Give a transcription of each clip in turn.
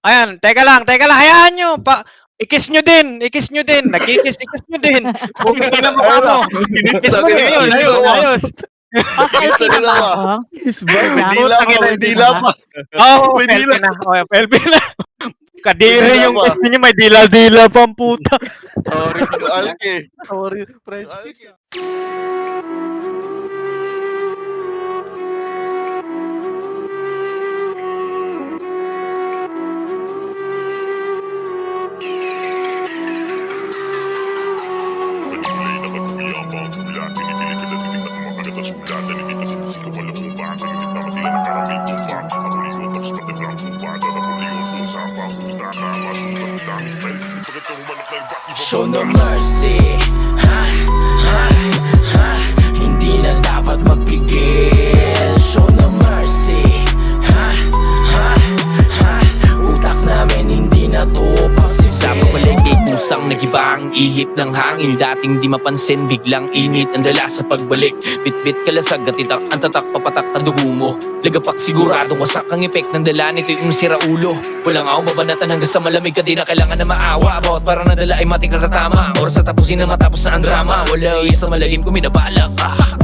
Ayan, teka lang, hayaan nyo. Ikis nyo din. Nakikis nyo din. Bukit na mukha mo. Ikis mo din yun. Ayos. Okay, na ba ako? Kiss ba? May dila pa. Oo, pelpe na. Pelpe na. Kadiri yung kiss niya, may dila-dila pa ang puta. Sorry, French kiss. Show no mercy, hindi na dapat magpigil. Show no mercy, utak namin hindi na to possible. Sa pagbalik musang nagiba ang ihip ng hangin. Dating di mapansin, biglang init ang dala sa pagbalik. Bit-bit kalasag at itak ang tatak, papatak na dugo mo. Lagapak sigurado, wasak ang epek ng dala nito yung sira ulo. Walang akong babanatan hanggang sa malamig ka, di na kailangan na maawa. Bawat para nadala ay matik na tatama. Oras na tapusin na matapos na ang drama. Wala iya sa malalim kung minabalak.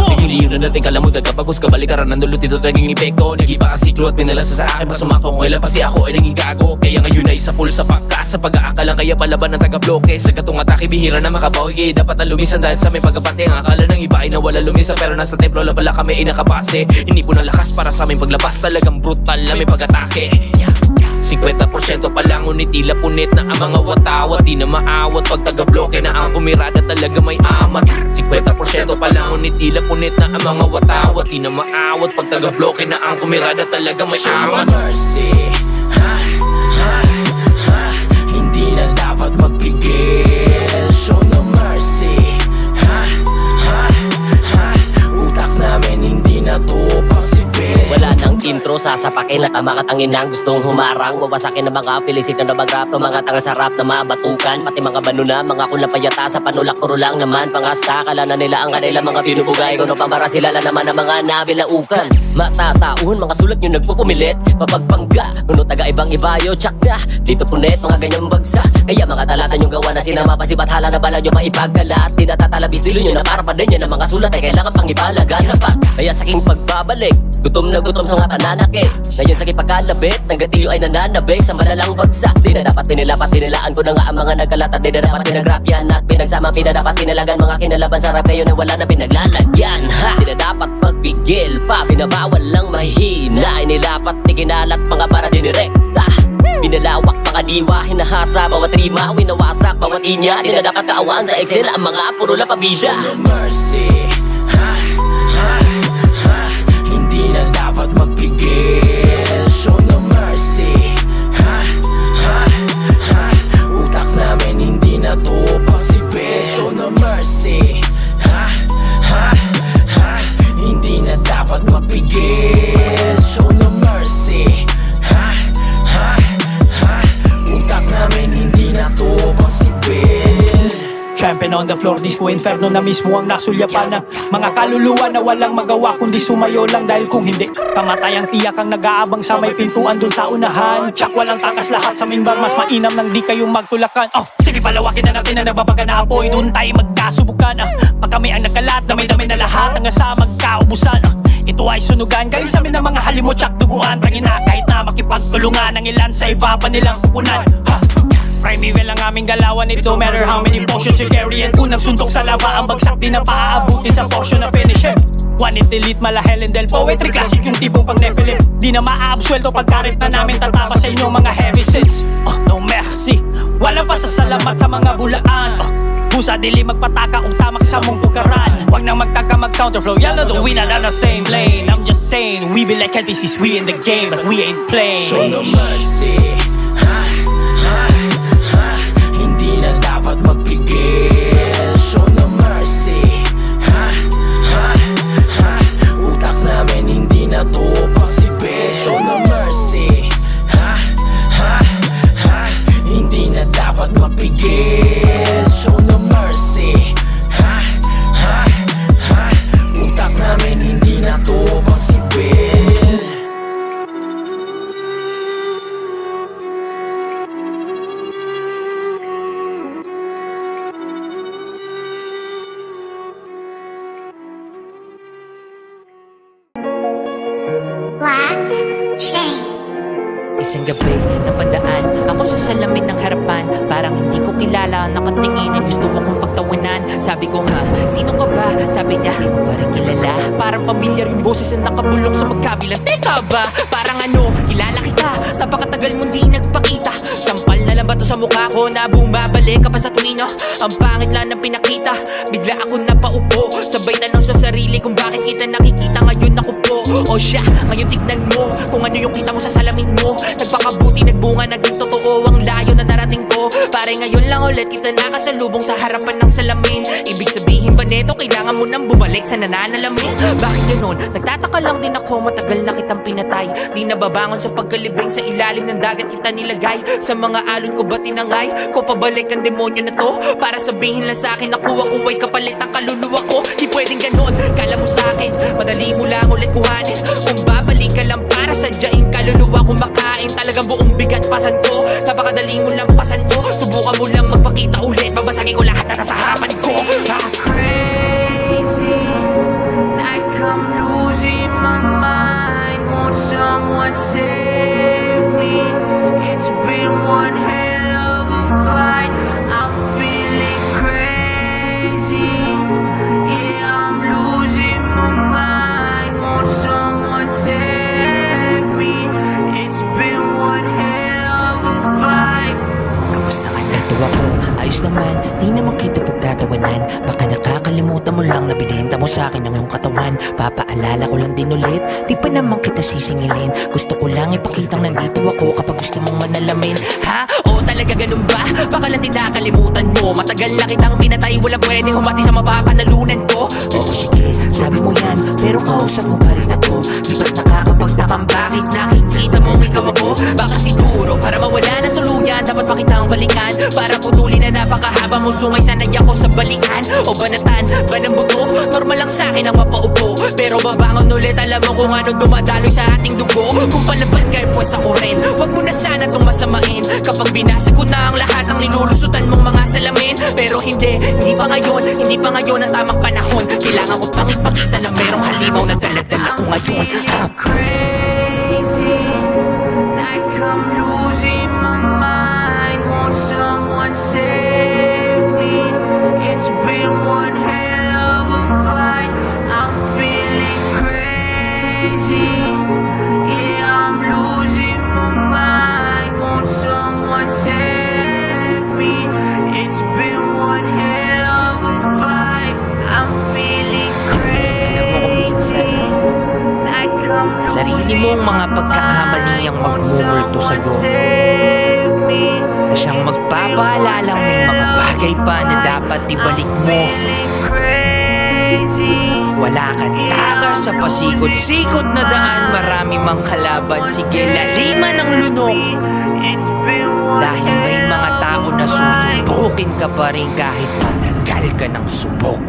Sige liyo na natin kalamutan kapag ka balikaran ng dulot dito tayong epekto. Nagiba ang siklo at pinalasa sa akin. Pasumakto kung ilan pa si ako ay naging gago. Kaya ngayon ay isa pulsa pagka sa pag-aakalang kaya palaban ng taga-bloke. Sa gatong atake bihira na makabawi, kaya dapat na lumisan dahil sa may pagkapante. Ang akala ng iba ay nawala lumisa, pero nasa templo lang pala kami ay nakapase. Hindi po ng lakas para sa aming paglabas, talagang brutal na may pag-atake. 50% pa lang ngunit tila punit na ang mga watawat. Di na maawat pag taga-bloke na ang umirada talaga may amat. 50% pa lang ngunit tila punit na ang mga watawat. Di na maawat pag taga-bloke na ang umirada talaga may amat. Hindi na dapat magpigil. Show no mercy, utak namin hindi na to possible. Wala nang intro, sasapakin at mga tangin ang gustong humarang. Wawasakin ng mga pilisik na nabagrap to mga tanga sarap na mabatukan. Pati mga banuna, mga kulapayata sa panulak puro lang naman. Pangasta, kala na nila ang kanila mga binubugay. Kung pambara sila lang naman ang mga nabilaukan. Matataon, mga sulat nyo nagpupumilit. Mapagpangga, kuno taga ibang ibayo. Tsak na, dito punit, mga ganyang bagsa. Kaya mga talata nyong gawa na sinama pa si Bathala na bala nyo maipagkalat. Di natatalabis dilo nyo na para pa din yan ang mga sulat ay kailangan pang ipalagan na pa. Kaya sa aking pagbabalik, gutom na gutom sa nga pananakit. Ngayon sa kipagkalabit, ng gatilyo ay nananabik sa malalang bagsak. Di na dapat pinilapat, pinilaan ko na nga ang mga nagkalata. Di na dapat pinagrapyan at pinagsama, pinadapat pinalagan mga kinalaban sa rap ngayon na wala na pinaglalagyan. Ha! Di na dapat magpigil pa, pinabawal lang mahina. Inilapat, ikinalat mga para dinirekta. Pinalawak mga diwa, hinahasa, bawat rima, winawasak, bawat inya. Di na dapat kaawaan sa Excel ang mga puro lang pabida. Show no mercy, hindi na dapat magpigil. Show no mercy, utak namin hindi na to possible. Show no mercy, hindi na dapat magpigil. Show no mercy, utak namin hindi na to possible. Champion on the floor, disco inferno na mismo ang nasulyapan ng mga kaluluwa na walang magawa kundi sumayo lang. Dahil kung hindi, kamatayang tiyak ang nag-aabang sa may pintuan dun sa unahan. Tsak walang takas lahat sa minbar, mas mainam nang di kayong magtulakan. Oh, sige palawakin na natin ang nababaga na apoy. Doon tayo magkasubukan. Pag kami ang nagkalat, damay-damay na lahat hanggang sa magkaubusan. Ito ay sunugan, galing sa amin ng mga halimo, tsak duguan. Rangin na kahit na makipagtulungan ng ilan sa iba pa nilang pupunan. Primeval ang aming galawan, it don't matter how many potions you carry. And unang suntok sa lawa, ang bagsak di na paaabutin sa portion na finish him. One it delete, mala Helen del poetry, classic yung tipong pang Nephilim. Di na maaabswelto pagkarit na namin tatapa sa inyong mga heavy sins. Oh, no mercy, walang pasasalamat sa mga bulaan. Oh, busa dili magpataka kung tamak sa mong pukaran. Huwag nang magtaka mag-counterflow, y'all know that we not on the same lane. I'm just saying, we be like NPCs, we in the game, but we ain't playing. Show no mercy, hindi na dapat magpigil. Show no mercy, utak namin hindi na to possible. Show no mercy, hindi na dapat magpigil. Show no mercy, utak namin hindi na to possible. Isang gabi napadaan ako sa salamin ng harapan. Parang hindi ko kilala, nakatingin at gusto akong pagtawanan. Sabi ko ha, sino ka ba? Sabi niya, hindi mo pa rin kilala. Parang pamilyar yung boses na nakabulong sa magkabilang. Teka ba? Parang ano, kilala kita. Napakatagal mo di nagpakita. Sampal na lang ba to sa mukha ko na bumabalik ka pa sa tuwing ang pangit lang ng pinakita. Bigla ako napaupo, sabay tanong sa sarili kung bakit kita nakikita ngayon ako po. O siya, ngayon tignan mo kung ano yung kita mo sa salamin mo. Nagpakabuti, nagbunga, naging totoo ang layo na narating ko. Pare ngayon lang ulit kita nakasalubong sa harapan ng salamin. Ibig sabihin ba neto, kailangan mo nang bumalik sa nananalamin? Bakit ganon? Nagtataka lang din ako, matagal na kitang pinatay. Di nababangon sa pagkalibing, sa ilalim ng dagat kita nilagay. Sa mga alon ko ba tinangay? Ko pabalik ang demonyo na to para sabihin lang sa akin, nakuha ko ay kapalit ang kaluluwa ko. Di pwedeng ganon, kala mo sa akin madali mo lang ulit kuhanin. Kung babalik ka lang para sadyain kaluluwa ko makain. Talagang buong bigat pasan ko, napakadali mo lang pasan ko. Subukan mo lang magpakita ulit, babasagin ko lahat na nasa harapan ko. Crazy, like I'm losing my mind. Won't someone save me? It's been one hell of a fight. I'm feeling crazy. Yeah, I'm losing my mind. Won't someone save me? It's been one hell of a fight. Kamusta ka na? Ito ako, ayos naman. Di naman kita pagtatawanan. Baka nakakalimutan mo lang na binenta mo sa akin ang iyong katawan. Papaalala ko lang din ulit, di pa naman kita sisingilin. Gusto ko lang ipakitang nandito ako kapag gusto mong manalamin. Ha? Oo talaga ganun ba? Baka lang din nakalimutan mo. Matagal na kitang pinatay, walang pwedeng humati sa mapapanalunan ko. Oo sige, sabi mo yan, pero kausap mo pa rin ako. Di ba't nakakapagtakang bakit nakikita mo ikaw ako? Baka siguro para mawala ng tuluyan, dapat pa kitang balikan. Para putulin na napakahaba mo sungay, sanay ako sa balikan. O banatan, ba ng buto? Normal lang sa'kin ang mapaupo, pero babangon ulit, alam mo kung ano dumadaloy sa ating dugo. Kung palaban kayo pues ako rin, wag mo na sana itong masamain. Kapag binasa ko na ang lahat ng nilulusutan mong mga salamin. Pero hindi pa ngayon ang tamang panahon. Kailangan ko pang ipakita na merong halimaw na dala-dala ko ngayon. Crazy, like I'm losing my mind. Won't someone save me? It's been one hell of a fight. I'm feeling crazy. Yeah, I'm losing my mind. Won't someone save me? It's been one hell of a fight. I'm feeling crazy. Alam mo kung minsan, sarili mong mga pagkakamali ang magmumulto sa'yo, na siyang magpapaalalang may mga bagay pa na dapat ibalik mo. Wala kang takar sa pasikot-sikot na daan, marami mang kalaban, sige laliman ang lunok. Dahil may mga tao na susubukin ka pa rin kahit matagal ka ng subok.